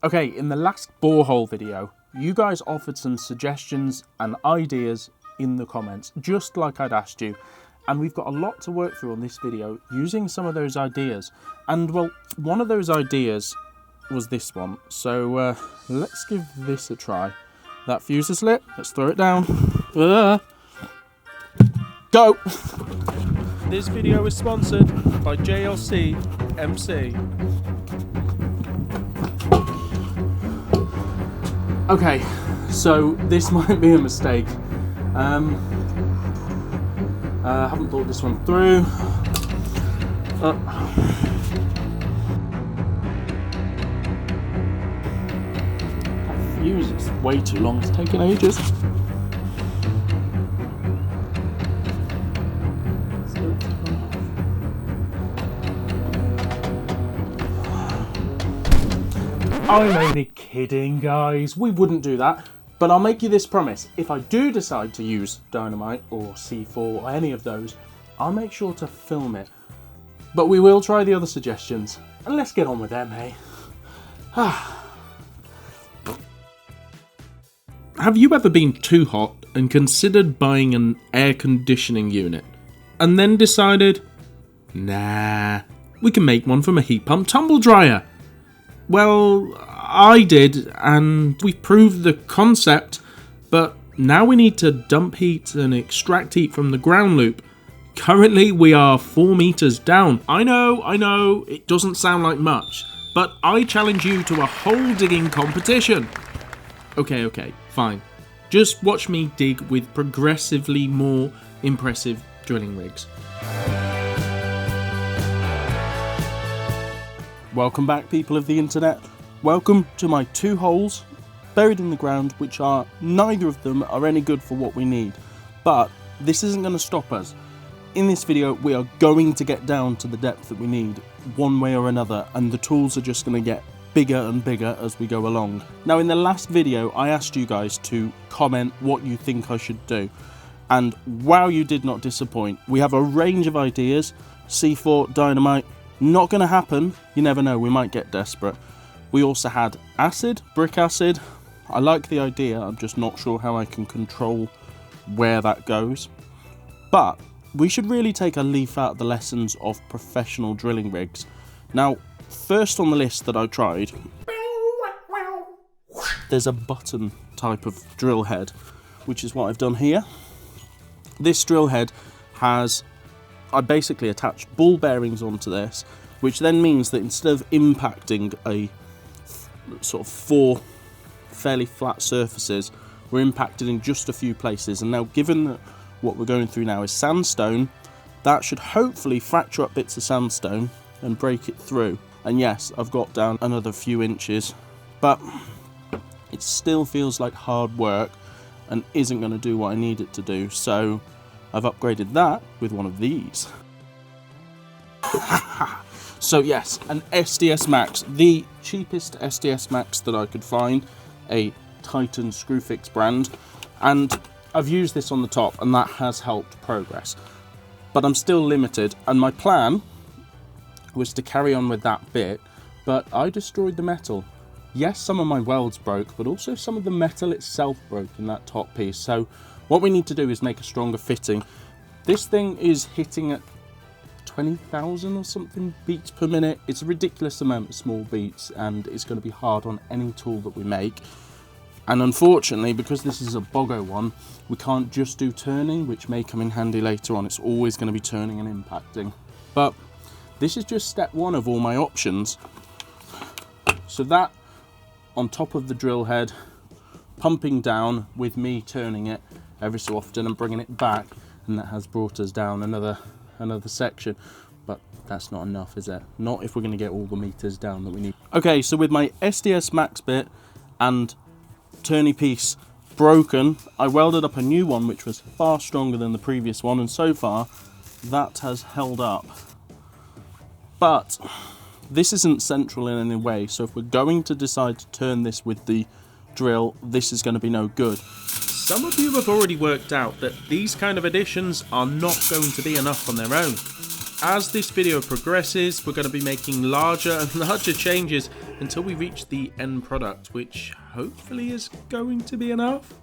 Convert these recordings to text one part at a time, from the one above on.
Okay, in the last borehole video, you guys offered some suggestions and ideas in the comments, just like I'd asked you. And we've got a lot to work through on this video using some of those ideas. And well, one of those ideas was this one. So let's give this a try. That fuse is lit, let's throw it down. Go! This video is sponsored by JLCMC. Okay, so this might be a mistake. Haven't thought this one through. That fuse is way too long, it's taking ages. I'm only kidding, guys. We wouldn't do that. But I'll make you this promise. If I do decide to use dynamite or C4 or any of those, I'll make sure to film it. But we will try the other suggestions. And let's get on with them, hey? Have you ever been too hot and considered buying an air conditioning unit? And then decided, nah, we can make one from a heat pump tumble dryer? Well, I did, and we proved the concept, but now we need to dump heat and extract heat from the ground loop. Currently, we are 4 meters down. I know, it doesn't sound like much, but I challenge you to a hole digging competition. Okay, fine. Just watch me dig with progressively more impressive drilling rigs. Welcome back, people of the internet. Welcome to my 2 holes buried in the ground, which are, neither of them are any good for what we need. But this isn't going to stop us. In this video, we are going to get down to the depth that we need, one way or another, and the tools are just going to get bigger and bigger as we go along. Now, in the last video, I asked you guys to comment what you think I should do. And wow, you did not disappoint. We have a range of ideas. C4, dynamite. Not going to happen. You never know, we might get desperate. We also had acid, brick acid. I like the idea, I'm just not sure how I can control where that goes. But we should really take a leaf out of the lessons of professional drilling rigs. Now, first on the list that I tried, there's a button type of drill head, which is what I've done here. This drill head has, I basically attached ball bearings onto this, which then means that instead of impacting a sort of 4 fairly flat surfaces, we're impacted in just a few places. And now, given that what we're going through now is sandstone, that should hopefully fracture up bits of sandstone and break it through. And yes, I've got down another few inches, but it still feels like hard work and isn't going to do what I need it to do. So I've upgraded that with one of these. So yes, an SDS Max, the cheapest SDS Max that I could find, a Titan Screwfix brand, and I've used this on the top and that has helped progress. But I'm still limited, and my plan was to carry on with that bit, but I destroyed the metal. Yes, some of my welds broke, but also some of the metal itself broke in that top piece. So what we need to do is make a stronger fitting. This thing is hitting at 20,000 or something beats per minute. It's a ridiculous amount of small beats, and it's going to be hard on any tool that we make. And unfortunately, because this is a Bogo one, we can't just do turning, which may come in handy later on. It's always going to be turning and impacting. But this is just step 1 of all my options. So that on top of the drill head, pumping down with me turning it every so often and bringing it back, and that has brought us down another section. But that's not enough, is it? Not if we're going to get all the meters down that we need. Okay, so with my SDS Max bit and turny piece broken, I welded up a new one which was far stronger than the previous one, and so far that has held up. But this isn't central in any way, so if we're going to decide to turn this with the drill, this is going to be no good. Some of you have already worked out that these kind of additions are not going to be enough on their own. As this video progresses, we're going to be making larger and larger changes until we reach the end product, which hopefully is going to be enough.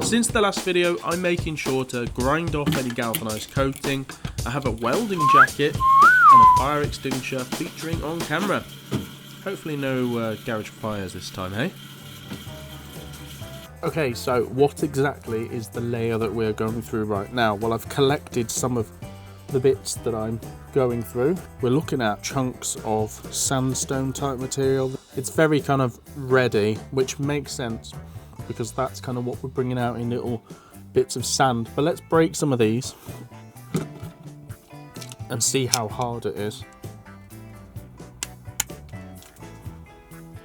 Since the last video, I'm making sure to grind off any galvanized coating. I have a welding jacket and a fire extinguisher featuring on camera. Hopefully no garage fires this time, hey? Okay, so what exactly is the layer that we're going through right now? Well, I've collected some of the bits that I'm going through. We're looking at chunks of sandstone type material. It's very kind of ready, which makes sense because that's kind of what we're bringing out in little bits of sand. But let's break some of these and see how hard it is.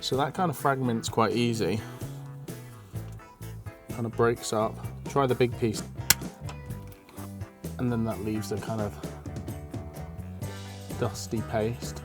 So that kind of fragment's quite easy. Kind of breaks up. Try the big piece. And then that leaves a kind of dusty paste.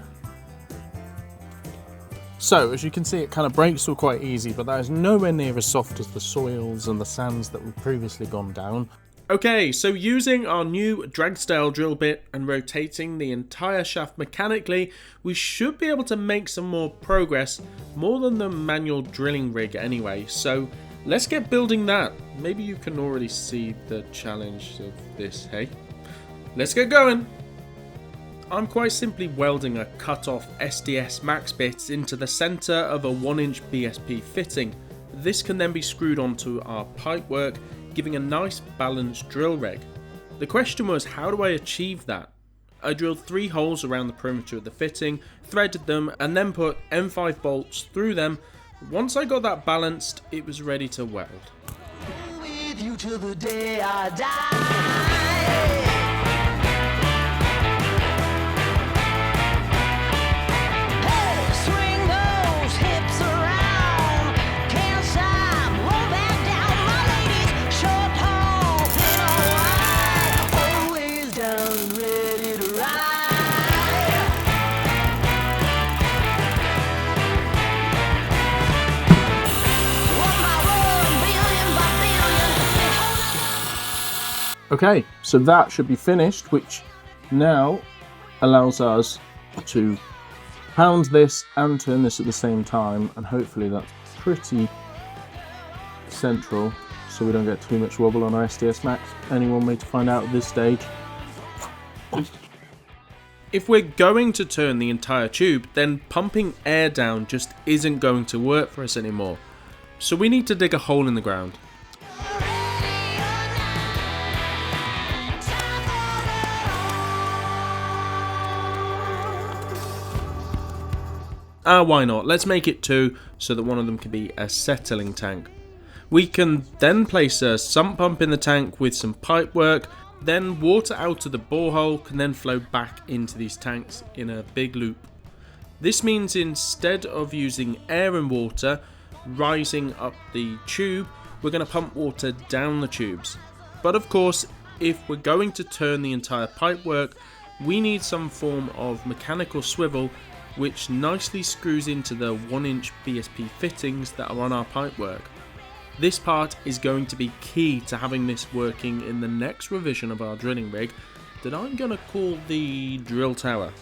So as you can see, it kind of breaks all quite easy, but that is nowhere near as soft as the soils and the sands that we've previously gone down. Okay, so using our new drag style drill bit and rotating the entire shaft mechanically, we should be able to make some more progress, more than the manual drilling rig anyway. So let's get building that. Maybe you can already see the challenge of this, hey? Let's get going. I'm quite simply welding a cut-off SDS max bit into the centre of a 1-inch BSP fitting. This can then be screwed onto our pipework, giving a nice balanced drill rig. The question was, how do I achieve that? I drilled 3 holes around the perimeter of the fitting, threaded them, and then put M5 bolts through them. Once I got that balanced, it was ready to weld. With you till the day I die. Okay, so that should be finished, which now allows us to pound this and turn this at the same time, and hopefully that's pretty central so we don't get too much wobble on our SDS Max. Any one way to find out at this stage. If we're going to turn the entire tube, then pumping air down just isn't going to work for us anymore. So we need to dig a hole in the ground. Why not? Let's make it 2 so that one of them can be a settling tank. We can then place a sump pump in the tank with some pipe work, then water out of the borehole can then flow back into these tanks in a big loop. This means instead of using air and water rising up the tube, we're going to pump water down the tubes. But of course, if we're going to turn the entire pipe work, we need some form of mechanical swivel which nicely screws into the 1-inch BSP fittings that are on our pipework. This part is going to be key to having this working in the next revision of our drilling rig that I'm going to call the drill tower.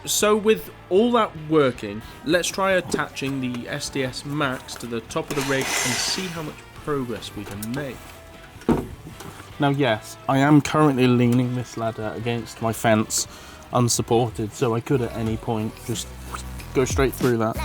So with all that working, let's try attaching the SDS Max to the top of the rig and see how much progress we can make. Now yes, I am currently leaning this ladder against my fence unsupported, so I could at any point just go straight through that.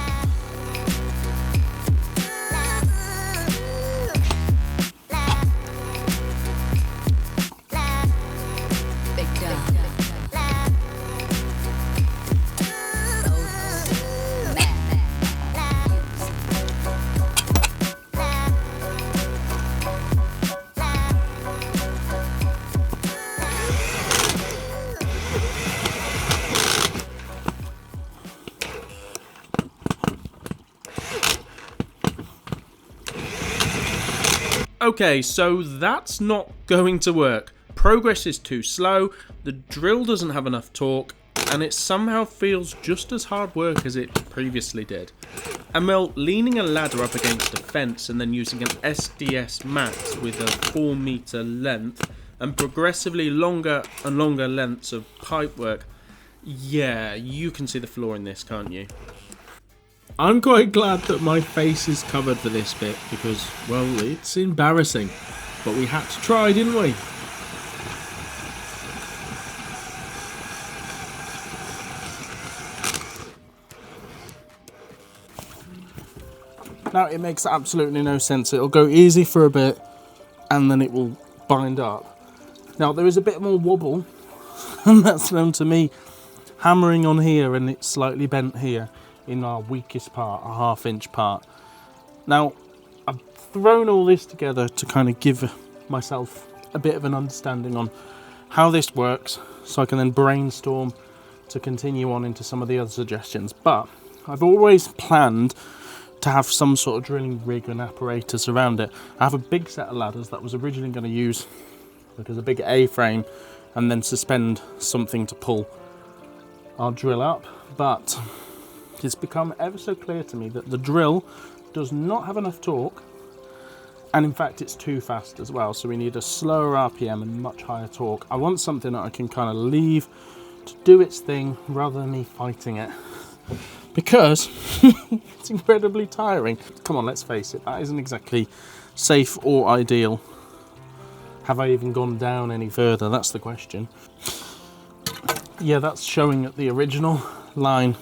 Okay, so that's not going to work. Progress is too slow, the drill doesn't have enough torque, and it somehow feels just as hard work as it previously did. And well, leaning a ladder up against a fence and then using an SDS Max with a 4-meter length and progressively longer and longer lengths of pipework Yeah, you can see the flaw in this, can't you? I'm quite glad that my face is covered for this bit because, well, it's embarrassing. But we had to try, didn't we? Now, it makes absolutely no sense. It'll go easy for a bit and then it will bind up. Now, there is a bit more wobble, and that's down to me hammering on here and it's slightly bent here in our weakest part, our 1/2 inch part. Now, I've thrown all this together to kind of give myself a bit of an understanding on how this works so I can then brainstorm to continue on into some of the other suggestions. But I've always planned to have some sort of drilling rig and apparatus around it. I have a big set of ladders that I was originally going to use because a big A-frame and then suspend something to pull our drill up, but it's become ever so clear to me that the drill does not have enough torque, and in fact it's too fast as well, so we need a slower RPM and much higher torque. I want something that I can kind of leave to do its thing rather than me fighting it, because it's incredibly tiring. Come on, let's face it, that isn't exactly safe or ideal. Have I even gone down any further? That's the question. Yeah, that's showing at the original line.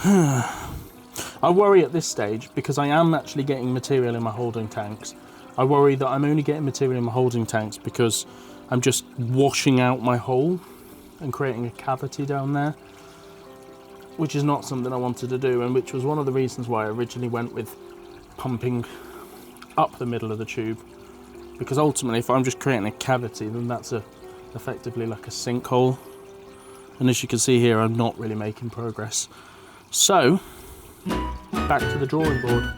I worry at this stage, because I am actually getting material in my holding tanks. I worry that I'm only getting material in my holding tanks because I'm just washing out my hole and creating a cavity down there, which is not something I wanted to do, and which was one of the reasons why I originally went with pumping up the middle of the tube, because ultimately if I'm just creating a cavity, then that's effectively like a sinkhole, and as you can see here, I'm not really making progress. So back to the drawing board.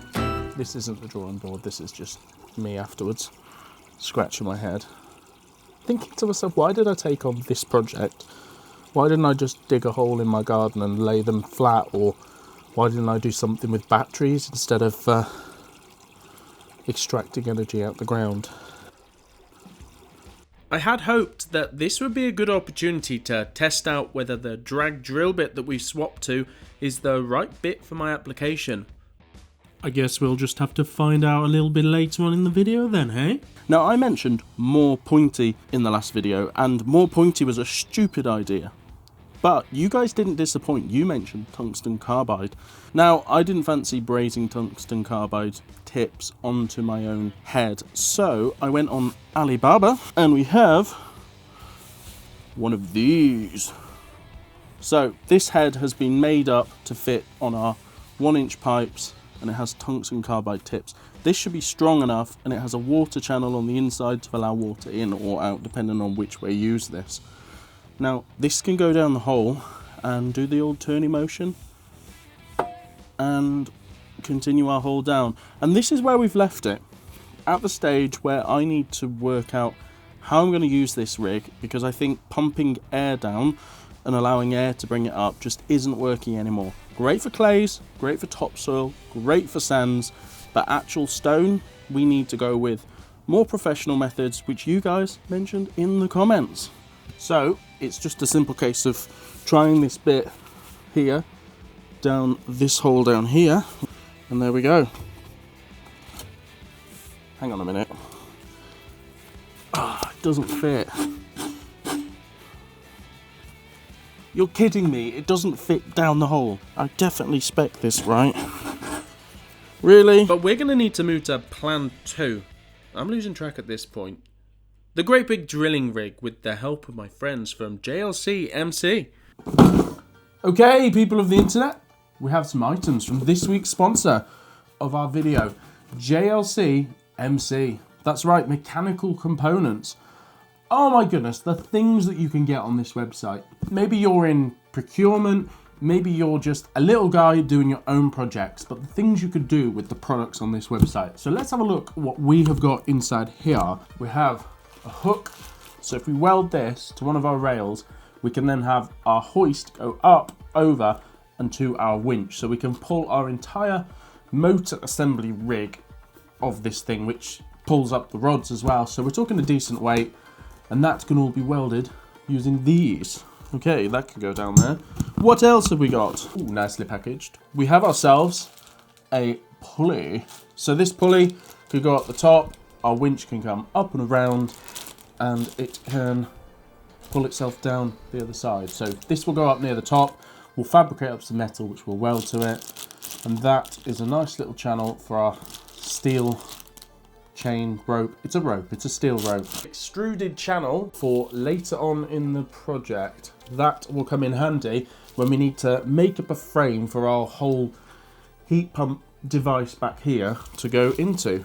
This isn't the drawing board, this is just me afterwards scratching my head, thinking to myself, why did I take on this project? Why didn't I just dig a hole in my garden and lay them flat? Or why didn't I do something with batteries instead of extracting energy out the ground? I had hoped that this would be a good opportunity to test out whether the drag drill bit that we swapped to is the right bit for my application. I guess we'll just have to find out a little bit later on in the video then, hey? Now, I mentioned more pointy in the last video, and more pointy was a stupid idea. But you guys didn't disappoint, you mentioned tungsten carbide. Now, I didn't fancy brazing tungsten carbide tips onto my own head, so I went on Alibaba and we have one of these. So this head has been made up to fit on our 1-inch pipes, and it has tungsten carbide tips. This should be strong enough, and it has a water channel on the inside to allow water in or out depending on which way you use this. Now, this can go down the hole and do the old turning motion and continue our hole down. And this is where we've left it, at the stage where I need to work out how I'm going to use this rig, because I think pumping air down and allowing air to bring it up just isn't working anymore. Great for clays, great for topsoil, great for sands, but actual stone, we need to go with more professional methods, which you guys mentioned in the comments. So it's just a simple case of trying this bit here, down this hole down here, and there we go. Hang on a minute. Ah, it doesn't fit. You're kidding me, it doesn't fit down the hole. I definitely spec this right. Really? But we're going to need to move to plan 2. I'm losing track at this point. The great big drilling rig with the help of my friends from JLCMC. Okay, people of the internet, we have some items from this week's sponsor of our video, JLCMC. That's right, mechanical components. Oh my goodness, the things that you can get on this website. Maybe you're in procurement, maybe you're just a little guy doing your own projects, but the things you could do with the products on this website. So let's have a look at what we have got inside here. We have a hook, so if we weld this to one of our rails, we can then have our hoist go up, over, and to our winch. So we can pull our entire motor assembly rig of this thing, which pulls up the rods as well. So we're talking a decent weight, and that's going to all be welded using these. Okay, that can go down there. What else have we got? Ooh, nicely packaged. We have ourselves a pulley. So this pulley could go up the top. Our winch can come up and around, and it can pull itself down the other side. So this will go up near the top. We'll fabricate up some metal, which we'll weld to it. And that is a nice little channel for our steel chain rope. It's a rope, it's a steel rope. Extruded channel for later on in the project. That will come in handy when we need to make up a frame for our whole heat pump device back here to go into.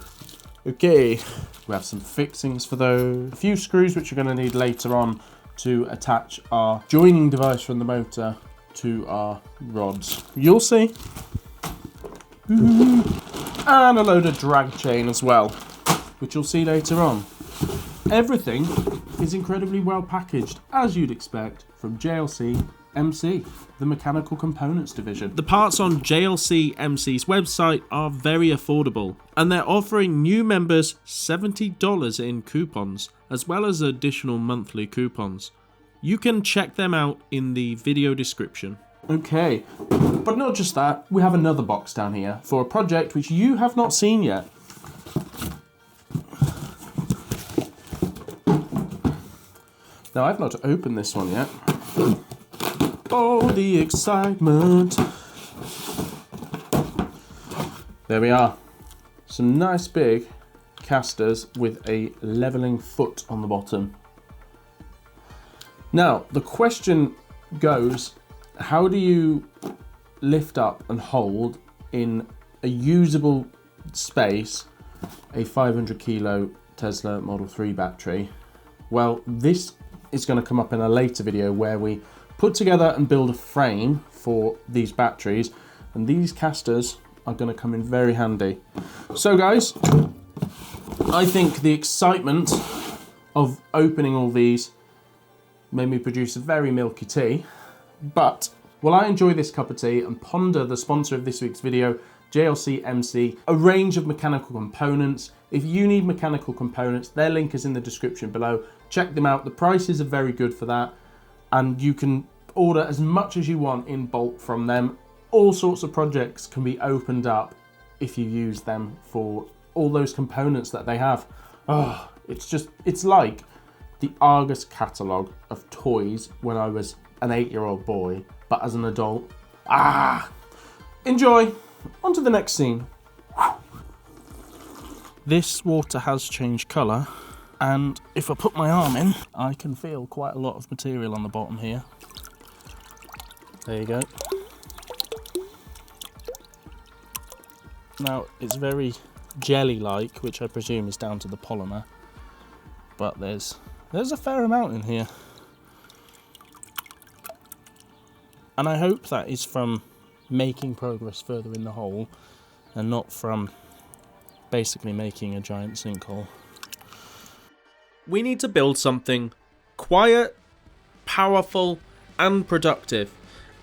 Okay, we have some fixings for those. A few screws which we're going to need later on to attach our joining device from the motor to our rods. You'll see. And a load of drag chain as well, which you'll see later on. Everything is incredibly well packaged, as you'd expect from JLCMC, the mechanical components division. The parts on JLCMC's website are very affordable, and they're offering new members $70 in coupons, as well as additional monthly coupons. You can check them out in the video description. Okay, but not just that, we have another box down here for a project which you have not seen yet. Now, I've not opened this one yet. Oh, the excitement. There we are. Some nice big casters with a leveling foot on the bottom. Now, the question goes, how do you lift up and hold in a usable space a 500 kilo Tesla Model 3 battery? Well, this is going to come up in a later video where we put together and build a frame for these batteries, and these casters are going to come in very handy. So guys, I think the excitement of opening all these made me produce a very milky tea. But while I enjoy this cup of tea and ponder the sponsor of this week's video, JLCMC, a range of mechanical components. If you need mechanical components, their link is in the description below. Check them out. The prices are very good for that. And you can order as much as you want in bulk from them. All sorts of projects can be opened up if you use them for all those components that they have. Oh, it's like the Argus catalogue of toys when I was an 8-year-old boy, but as an adult. Enjoy. On to the next scene. This water has changed colour, and if I put my arm in, I can feel quite a lot of material on the bottom here. There you go. Now, it's very jelly-like, which I presume is down to the polymer, but there's a fair amount in here. And I hope that is from making progress further in the hole and not from basically making a giant sinkhole. We need to build something quiet, powerful and productive,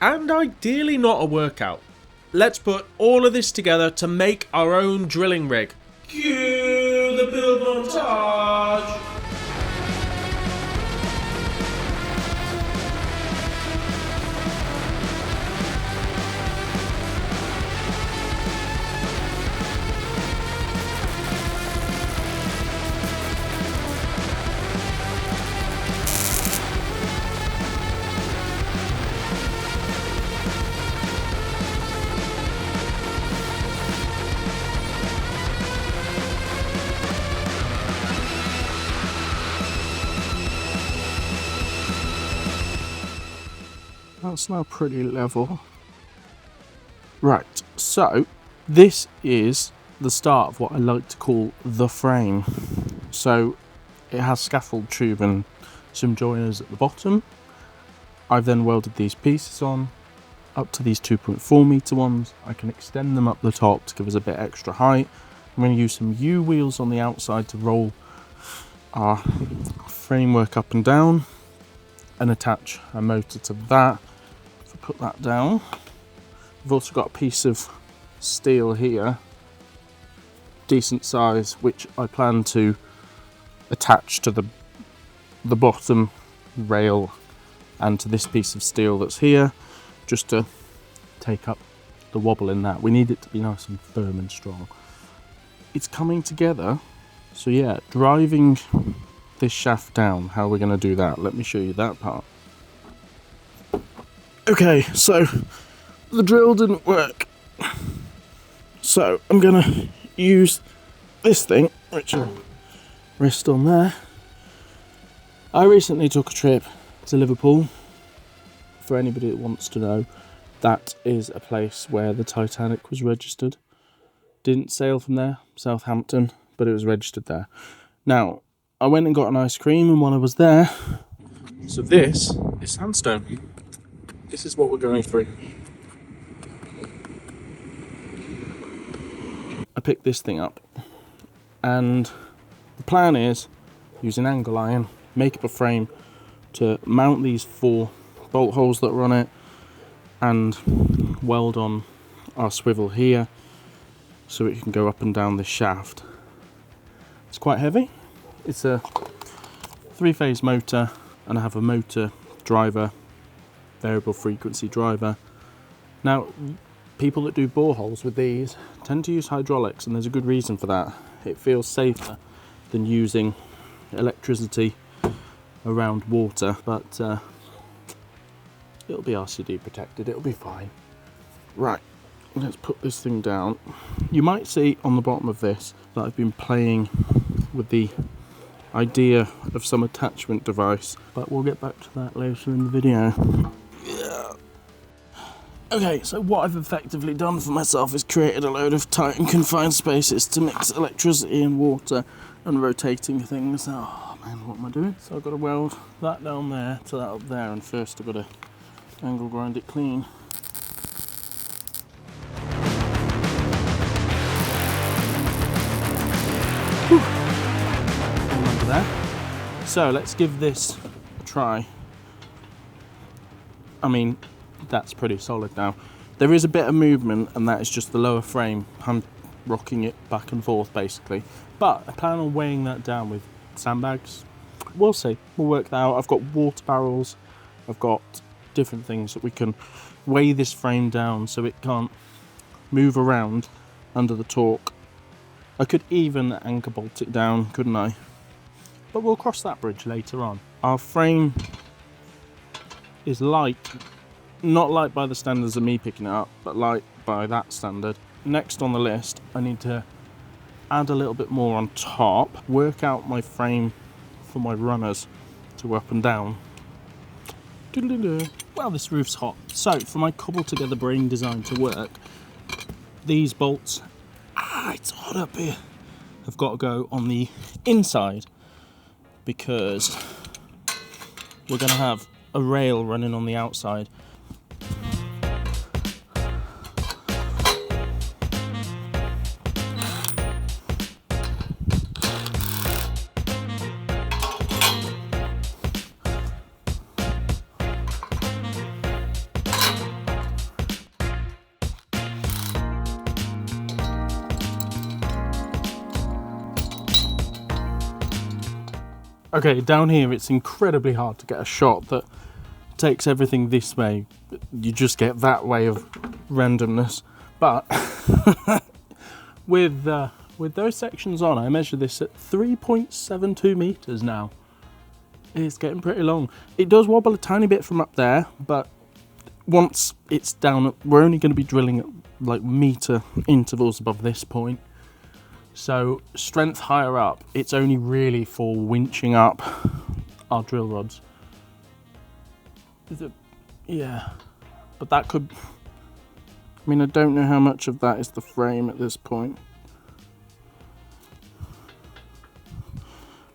and ideally not a workout. Let's put all of this together to make our own drilling rig. Cue the build montage! That's now pretty level. Right, so this is the start of what I like to call the frame. So it has scaffold tube and some joiners at the bottom. I've then welded these pieces on up to these 2.4 meter ones. I can extend them up the top to give us a bit extra height. I'm going to use some U wheels on the outside to roll our framework up and down and attach a motor to that. If I put that down, I've also got a piece of steel here, decent size, which I plan to attach to the bottom rail and to this piece of steel that's here, just to take up the wobble in that. We need it to be nice and firm and strong. It's coming together, so yeah, driving this shaft down, how we're going to do that, let me show you that part. Okay, so the drill didn't work, so I'm going to use this thing, which will rest on there. I recently took a trip to Liverpool. For anybody that wants to know, that is a place where the Titanic was registered. Didn't sail from there, Southampton, but it was registered there. Now, I went and got an ice cream, and while I was there, so this is sandstone. This is what we're going through. I picked this thing up, and the plan is, using angle iron, make up a frame to mount these 4 bolt holes that are on it, and weld on our swivel here so it can go up and down this shaft. It's quite heavy. It's a 3-phase motor, and I have a motor driver, variable frequency driver. Now, people that do boreholes with these tend to use hydraulics, and there's a good reason for that. It feels safer than using electricity around water, but it'll be RCD protected, it'll be fine. Right, let's put this thing down. You might see on the bottom of this that I've been playing with the idea of some attachment device, but we'll get back to that later in the video. Yeah. Okay, so what I've effectively done for myself is created a load of tight and confined spaces to mix electricity and water and rotating things. Oh man, what am I doing? So I've got to weld that down there to that up there, and first I've got to angle grind it clean. All under there. So let's give this a try. I mean, that's pretty solid now. There is a bit of movement, and that is just the lower frame. I'm rocking it back and forth basically, but I plan on weighing that down with sandbags. We'll see, we'll work that out. I've got water barrels, I've got different things that we can weigh this frame down so it can't move around under the torque. I could even anchor bolt it down, couldn't I? But we'll cross that bridge later on. Our frame is light, not light by the standards of me picking it up, but light by that standard. Next on the list, I need to add a little bit more on top, work out my frame for my runners to go up and down. Well, this roof's hot. So for my cobbled together brain design to work, these bolts, it's hot up here, have got to go on the inside, because we're going to have a rail running on the outside. Okay, down here it's incredibly hard to get a shot that takes everything this way. You just get that way of randomness. But with those sections on, I measure this at 3.72 meters now. It's getting pretty long. It does wobble a tiny bit from up there, but once it's down, we're only going to be drilling at like meter intervals above this point. So strength higher up, it's only really for winching up our drill rods. Yeah, but that could, I mean, I don't know how much of that is the frame at this point.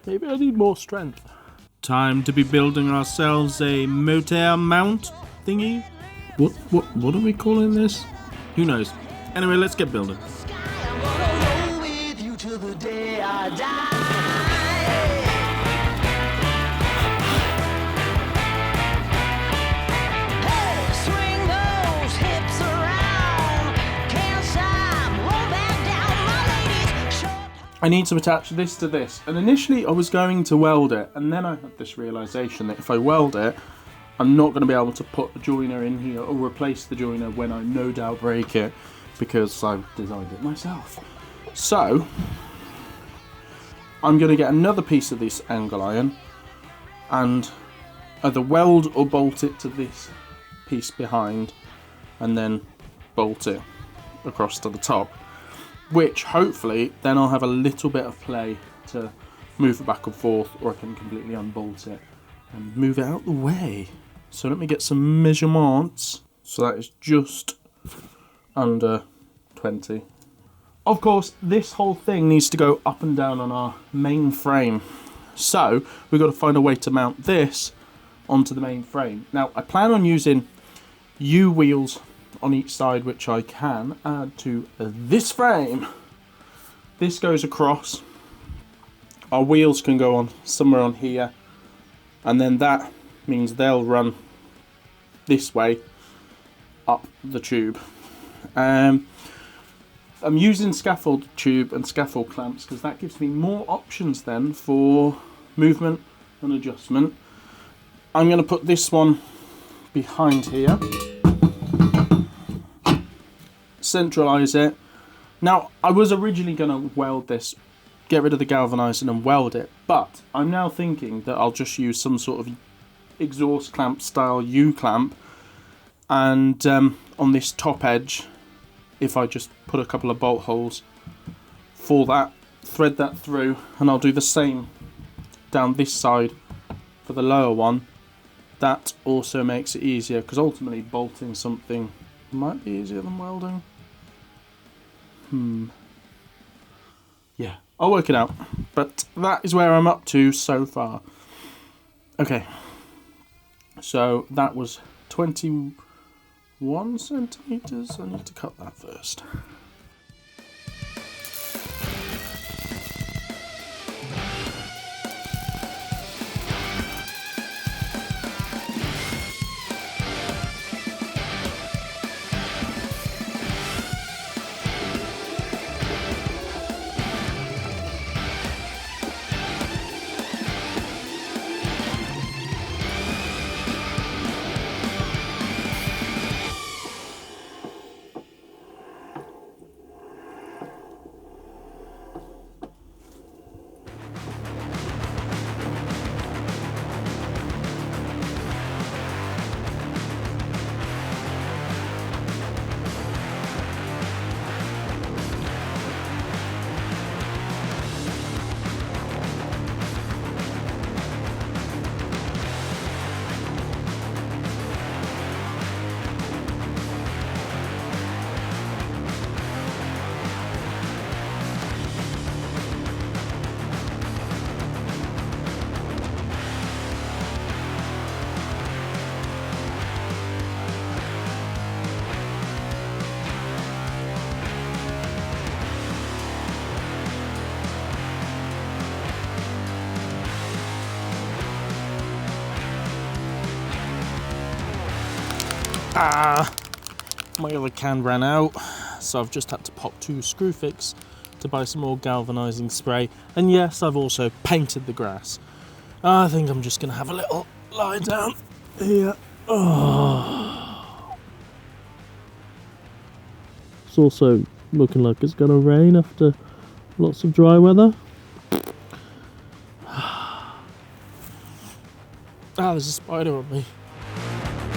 Maybe I need more strength. Time to be building ourselves a motor mount thingy. What are we calling this? Who knows? Anyway, let's get building. The day I die. Hey, swing those hips around. Can't stop, roll back down, my ladies. Short. I need to attach this to this, and initially I was going to weld it, and then I had this realization that if I weld it, I'm not going to be able to put the joiner in here or replace the joiner when I no doubt break it, because I've designed it myself. So I'm going to get another piece of this angle iron and either weld or bolt it to this piece behind and then bolt it across to the top, which hopefully then I'll have a little bit of play to move it back and forth, or I can completely unbolt it and move it out the way. So let me get some measurements. So that is just under 20. Of course, this whole thing needs to go up and down on our main frame. So we've got to find a way to mount this onto the main frame. Now I plan on using U-wheels on each side, which I can add to this frame. This goes across. Our wheels can go on somewhere on here, and then that means they'll run this way up the tube. I'm using scaffold tube and scaffold clamps because that gives me more options then for movement and adjustment. I'm going to put this one behind here, centralize it. Now I was originally going to weld this, get rid of the galvanizing and weld it, but I'm now thinking that I'll just use some sort of exhaust clamp style U-clamp, and on this top edge, if I just put a couple of bolt holes for that, thread that through, and I'll do the same down this side for the lower one. That also makes it easier, because ultimately bolting something might be easier than welding. Yeah, I'll work it out, but that is where I'm up to so far. Okay, so that was 21 centimeters. I need to cut that first. My other can ran out, so I've just had to pop 2 Screwfix to buy some more galvanizing spray. And yes, I've also painted the grass. I think I'm just going to have a little lie down here. Oh. It's also looking like it's going to rain after lots of dry weather. There's a spider on me.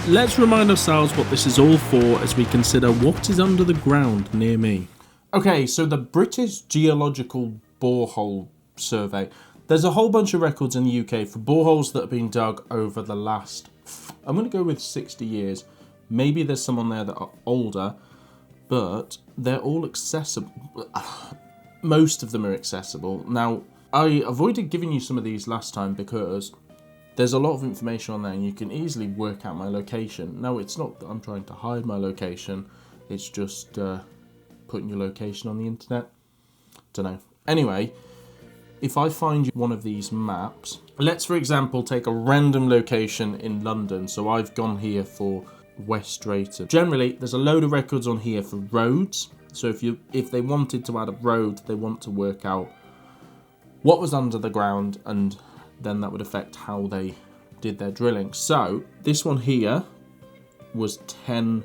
Let's remind ourselves what this is all for as we consider what is under the ground near me. Okay, so the British Geological Borehole Survey. There's a whole bunch of records in the UK for boreholes that have been dug over the last, I'm going to go with 60 years. Maybe there's some on there that are older, but they're all accessible. Most of them are accessible. Now, I avoided giving you some of these last time because there's a lot of information on there and you can easily work out my location. Now, it's not that I'm trying to hide my location, it's just putting your location on the internet. Don't know. Anyway, if I find you one of these maps, let's for example take a random location in London. So I've gone here for West Drayton. Generally, there's a load of records on here for roads. So if they wanted to add a road, they want to work out what was under the ground, and then that would affect how they did their drilling. So this one here was 10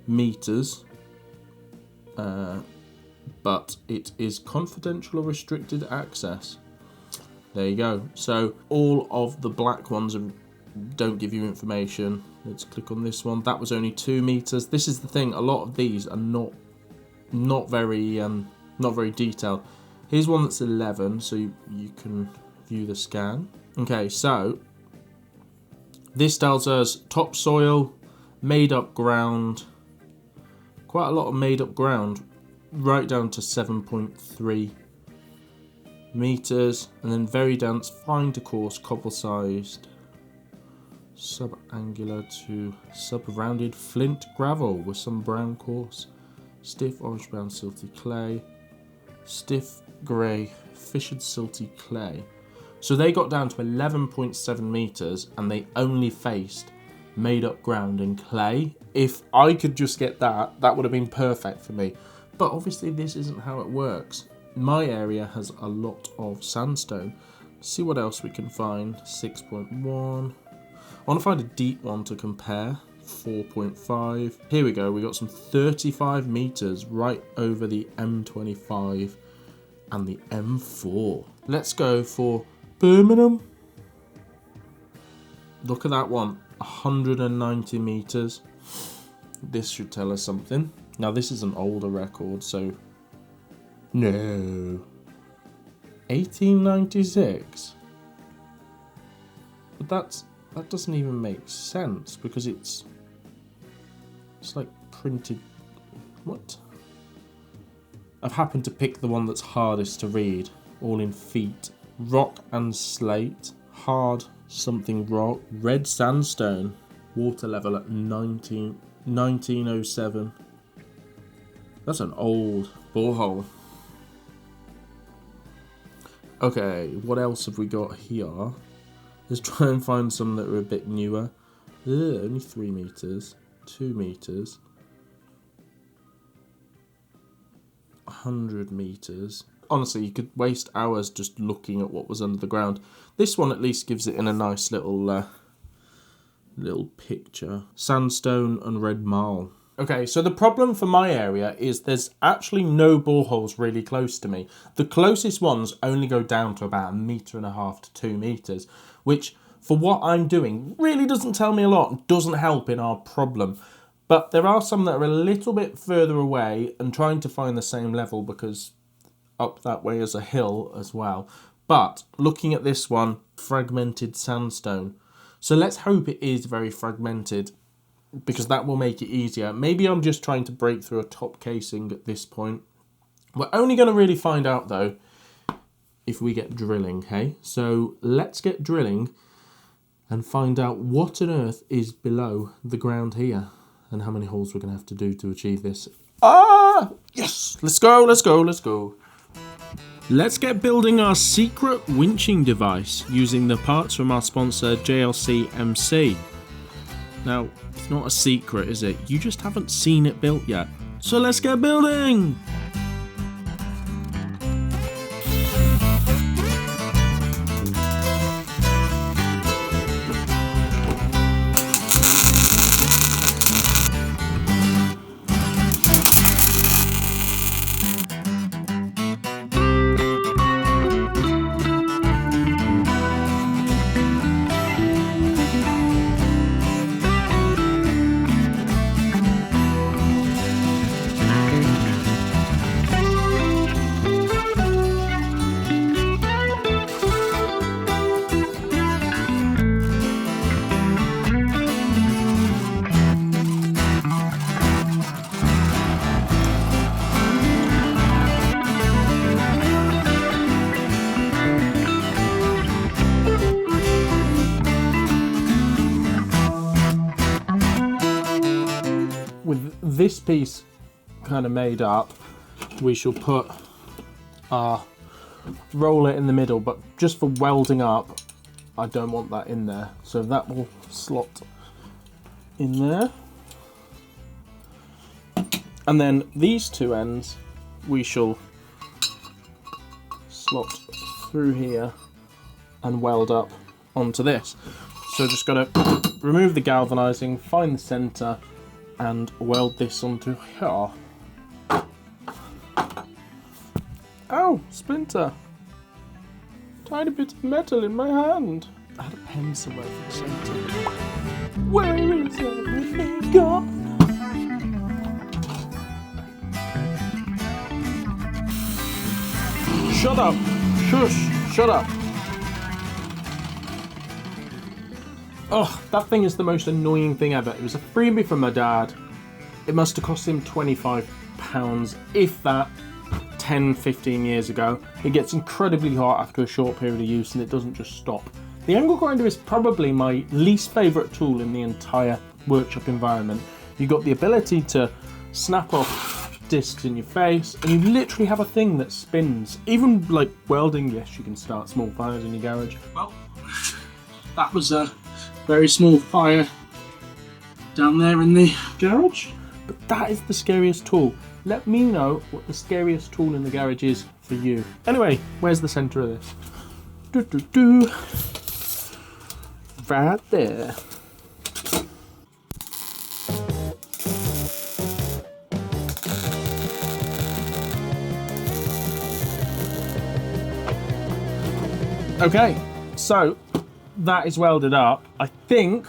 meters, but it is confidential or restricted access. There you go. So all of the black ones don't give you information. Let's click on this one. That was only 2 meters. This is the thing. A lot of these are not very detailed. Here's one that's 11, so you can view the scan. Okay, so this tells us topsoil, made up ground, quite a lot of made up ground, right down to 7.3 meters, and then very dense, fine to coarse, cobble sized, subangular to sub-rounded flint gravel with some brown coarse, stiff orange brown silty clay, stiff grey fissured silty clay. So they got down to 11.7 meters and they only faced made up ground and clay. If I could just get that, that would have been perfect for me. But obviously this isn't how it works. My area has a lot of sandstone. Let's see what else we can find. 6.1. I want to find a deep one to compare. 4.5. Here we go. We got some 35 meters right over the M25 and the M4. Let's go for Birmingham. Look at that one. 190 meters. This should tell us something. Now this is an older record, so no. 1896. But that doesn't even make sense because it's like printed. What? I've happened to pick the one that's hardest to read, all in feet. Rock and slate, hard something rock, red sandstone, water level at 1907. That's an old borehole. Okay, what else have we got here? Let's try and find some that are a bit newer. Only 3 meters, 2 meters, 100 meters. Honestly, you could waste hours just looking at what was under the ground. This one at least gives it in a nice little picture. Sandstone and red marl. Okay, so the problem for my area is there's actually no boreholes really close to me. The closest ones only go down to about 1.5 meters to 2 meters, which for what I'm doing really doesn't tell me a lot and doesn't help in our problem. But there are some that are a little bit further away and trying to find the same level because up that way is a hill as well. But looking at this one, fragmented sandstone. So let's hope it is very fragmented, because that will make it easier. Maybe I'm just trying to break through a top casing at this point. We're only going to really find out though if we get drilling, hey? So let's get drilling and find out what on earth is below the ground here and how many holes we're going to have to do to achieve this. Ah, yes, let's go, let's go, let's go. Let's get building our secret winching device using the parts from our sponsor JLCMC. Now, it's not a secret, is it? You just haven't seen it built yet. So let's get building! This piece kind of made up, we shall put our roller in the middle, but just for welding up, I don't want that in there. So that will slot in there. And then these two ends, we shall slot through here and weld up onto this. So just got to remove the galvanizing, find the center, and weld this onto here. Ow, splinter. Tiny bit of metal in my hand. I had a pencil over the center. Where is everything gone? Shut up. Shush. Shut up. Oh, that thing is the most annoying thing ever. It was a freebie from my dad. It must have cost him £25, if that, 10, 15 years ago. It gets incredibly hot after a short period of use and it doesn't just stop. The angle grinder is probably my least favourite tool in the entire workshop environment. You've got the ability to snap off discs in your face, and you literally have a thing that spins. Even like welding, yes, you can start small fires in your garage. Well, that was a very small fire down there in the garage. But that is the scariest tool. Let me know what the scariest tool in the garage is for you. Anyway, where's the centre of this? Right there. Okay, so that is welded up. I think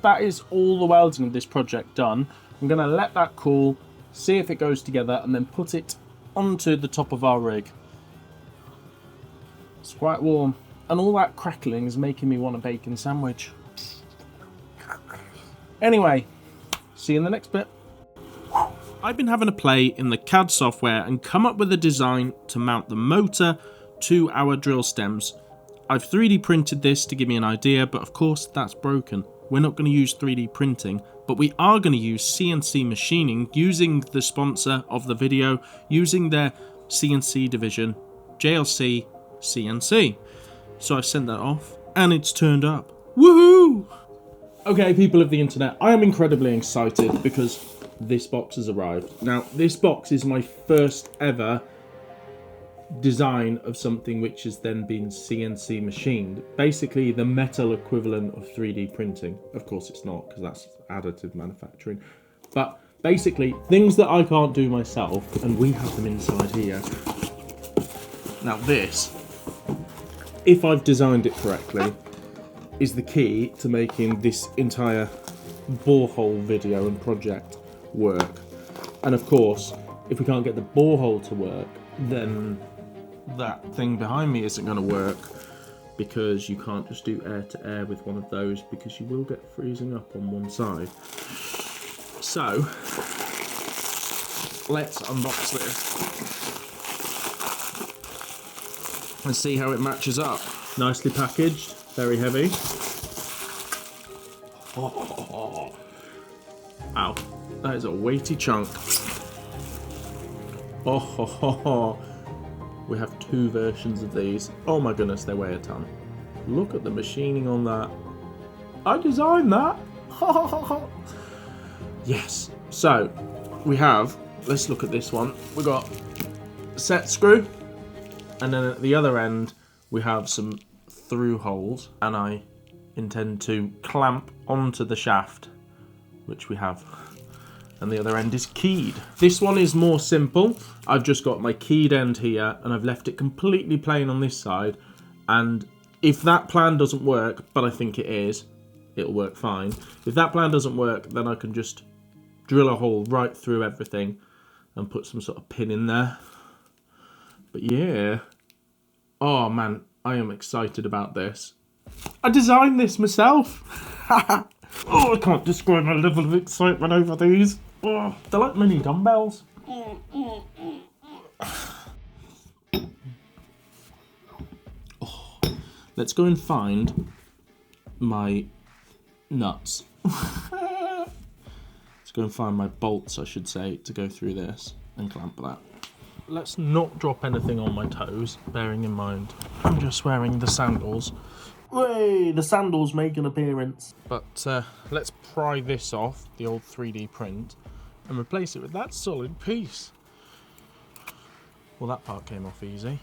that is all the welding of this project done. I'm gonna let that cool, see if it goes together, and then put it onto the top of our rig. It's quite warm, and all that crackling is making me want a bacon sandwich. Anyway, see you in the next bit. I've been having a play in the CAD software and come up with a design to mount the motor to our drill stems. I've 3D printed this to give me an idea, but of course that's broken. We're not going to use 3D printing, but we are going to use CNC machining using the sponsor of the video, using their CNC division, JLCMC. So I've sent that off and it's turned up. Woohoo! Okay, people of the internet, I am incredibly excited because this box has arrived. Now, this box is my first ever design of something which has then been CNC machined. Basically the metal equivalent of 3D printing. Of course it's not, because that's additive manufacturing. But basically things that I can't do myself, and we have them inside here. Now this, if I've designed it correctly, is the key to making this entire borehole video and project work. And of course, if we can't get the borehole to work, then that thing behind me isn't going to work, because you can't just do air to air with one of those, because you will get freezing up on one side. So let's unbox this and see how it matches up. Nicely packaged, very heavy. Oh. Ow, that is a weighty chunk. Oh. We have two versions of these. Oh my goodness, they weigh a ton. Look at the machining on that. I designed that. Yes. So we have, let's look at this one. We've got a set screw, and then at the other end we have some through holes, and I intend to clamp onto the shaft, which we have. And the other end is keyed. This one is more simple. I've just got my keyed end here, and I've left it completely plain on this side. And if that plan doesn't work, but I think it is, it'll work fine. If that plan doesn't work, then I can just drill a hole right through everything and put some sort of pin in there. But yeah. Oh man, I am excited about this. I designed this myself. Oh, I can't describe my level of excitement over these. Oh, they're like mini dumbbells. Oh, let's go and find my nuts. Let's go and find my bolts, I should say, to go through this and clamp that. Let's not drop anything on my toes, bearing in mind I'm just wearing the sandals. Way, the sandals make an appearance. But let's pry this off, the old 3D print, and replace it with that solid piece. Well, that part came off easy.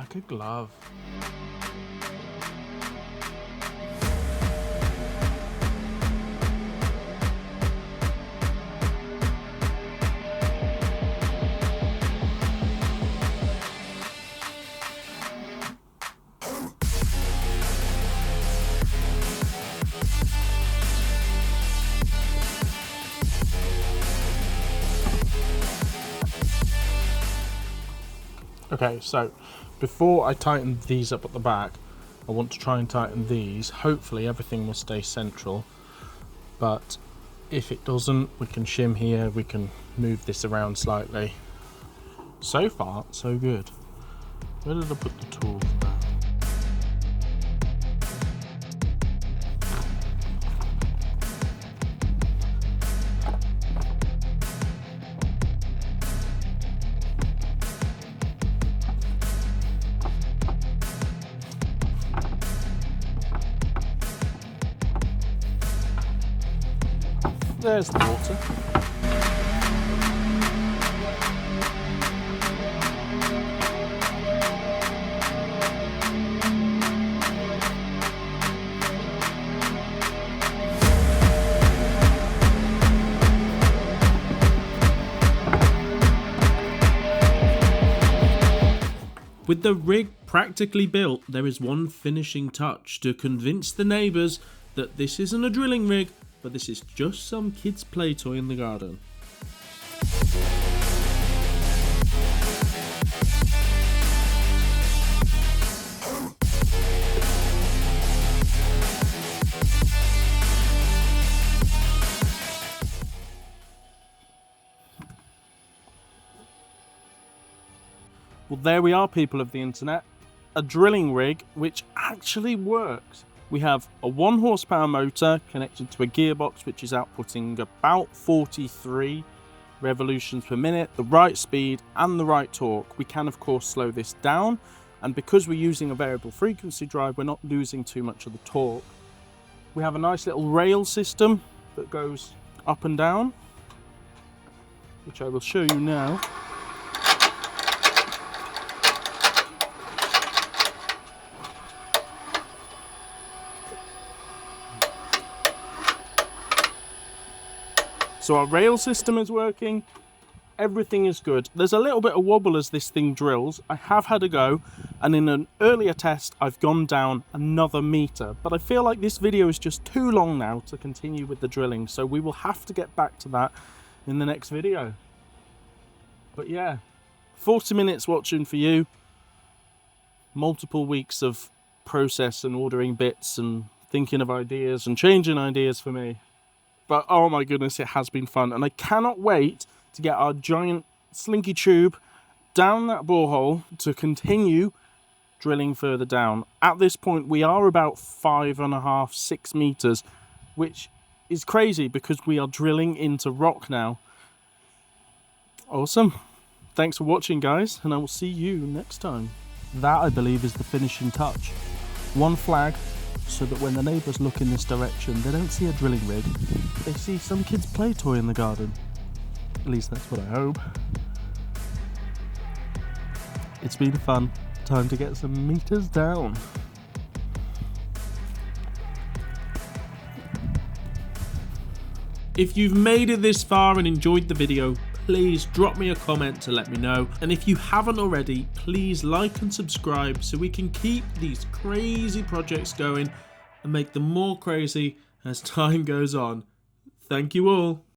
like a glove. Okay, so before I tighten these up at the back, I want to try and tighten these. Hopefully everything will stay central, but if it doesn't, we can shim here, we can move this around slightly. So far, so good. Where did I put the tool for that? There's the water. With the rig practically built, there is one finishing touch to convince the neighbours that this isn't a drilling rig, but this is just some kid's play toy in the garden. Well, there we are, people of the internet. A drilling rig which actually works. We have a 1 horsepower motor connected to a gearbox which is outputting about 43 revolutions per minute, the right speed and the right torque. We can of course slow this down, and because we're using a variable frequency drive, we're not losing too much of the torque. We have a nice little rail system that goes up and down, which I will show you now. So our rail system is working, everything is good. There's a little bit of wobble as this thing drills. I have had a go, and in an earlier test I've gone down another meter, but I feel like this video is just too long now to continue with the drilling, so we will have to get back to that in the next video. But yeah, 40 minutes watching for you, multiple weeks of process and ordering bits and thinking of ideas and changing ideas for me. But oh my goodness, it has been fun, and I cannot wait to get our giant slinky tube down that borehole to continue drilling further down. At this point we are about 5.5, 6 meters, which is crazy because we are drilling into rock now. Awesome. Thanks for watching, guys, and I will see you next time. That, I believe, is the finishing touch. One flag, so that when the neighbours look in this direction, they don't see a drilling rig, they see some kid's play toy in the garden. At least that's what I hope. It's been fun. Time to get some meters down. If you've made it this far and enjoyed the video, please drop me a comment to let me know. And if you haven't already, please like and subscribe so we can keep these crazy projects going and make them more crazy as time goes on. Thank you all.